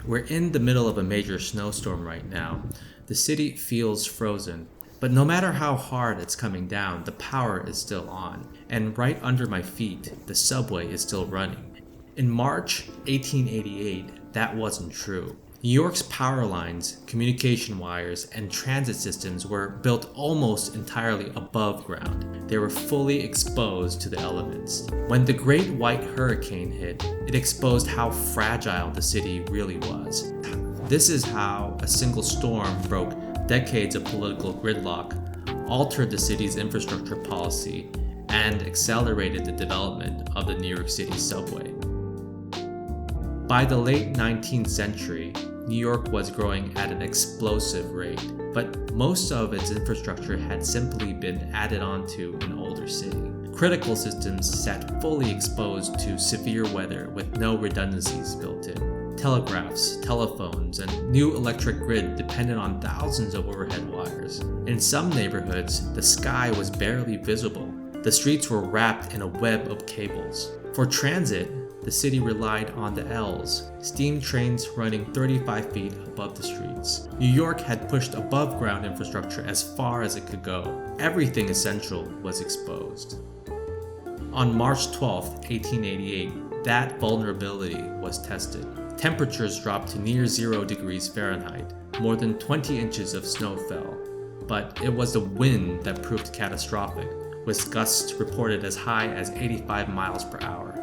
We're in the middle of a major snowstorm right now. The city feels frozen, but no matter how hard it's coming down, the power is still on. And right under my feet, the subway is still running. In March 1888, that wasn't true. New York's power lines, communication wires, and transit systems were built almost entirely above ground. They were fully exposed to the elements. When the Great White Hurricane hit, it exposed how fragile the city really was. This is how a single storm broke decades of political gridlock, altered the city's infrastructure policy, and accelerated the development of the New York City subway. By the late 19th century, New York was growing at an explosive rate, but most of its infrastructure had simply been added onto an older city. Critical systems sat fully exposed to severe weather with no redundancies built in. Telegraphs, telephones, and new electric grid depended on thousands of overhead wires. In some neighborhoods, the sky was barely visible. The streets were wrapped in a web of cables. For transit, the city relied on the L's, steam trains running 35 feet above the streets. New York had pushed above-ground infrastructure as far as it could go. Everything essential was exposed. On March 12, 1888, that vulnerability was tested. Temperatures dropped to near 0 degrees Fahrenheit. More than 20 inches of snow fell. But it was the wind that proved catastrophic, with gusts reported as high as 85 miles per hour.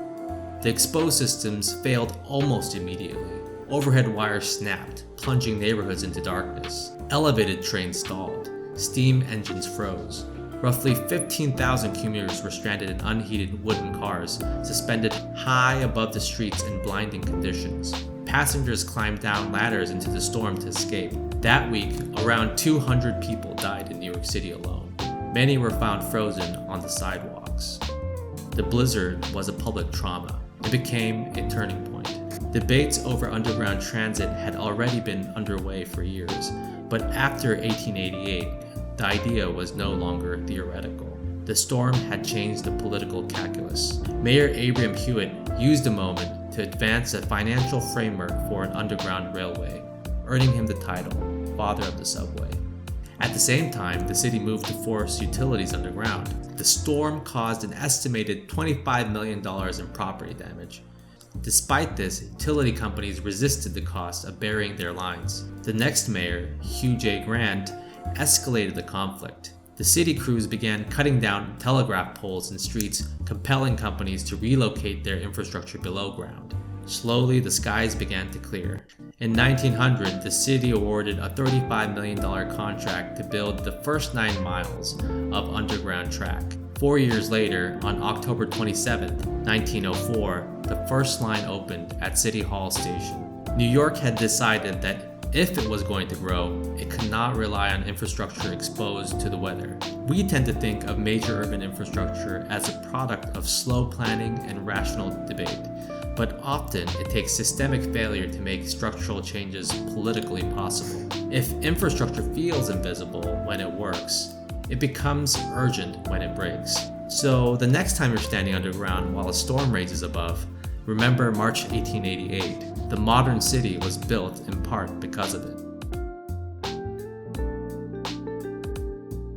The exposed systems failed almost immediately. Overhead wires snapped, plunging neighborhoods into darkness. Elevated trains stalled. Steam engines froze. Roughly 15,000 commuters were stranded in unheated wooden cars, suspended high above the streets in blinding conditions. Passengers climbed down ladders into the storm to escape. That week, around 200 people died in New York City alone. Many were found frozen on the sidewalks. The blizzard was a public trauma. It became a turning point. Debates over underground transit had already been underway for years, but after 1888, the idea was no longer theoretical. The storm had changed the political calculus. Mayor Abram Hewitt used the moment to advance a financial framework for an underground railway, earning him the title, Father of the Subway. At the same time, the city moved to force utilities underground. The storm caused an estimated $25 million in property damage. Despite this, utility companies resisted the cost of burying their lines. The next mayor, Hugh J. Grant, escalated the conflict. The city crews began cutting down telegraph poles and streets, compelling companies to relocate their infrastructure below ground. Slowly, the skies began to clear. In 1900, the city awarded a $35 million contract to build the first 9 miles of underground track. 4 years later, on October 27, 1904, the first line opened at City Hall Station. New York had decided that if it was going to grow, it could not rely on infrastructure exposed to the weather. We tend to think of major urban infrastructure as a product of slow planning and rational debate, but often it takes systemic failure to make structural changes politically possible. If infrastructure feels invisible when it works, it becomes urgent when it breaks. So the next time you're standing underground while a storm rages above, remember March 1888. The modern city was built in part because of it.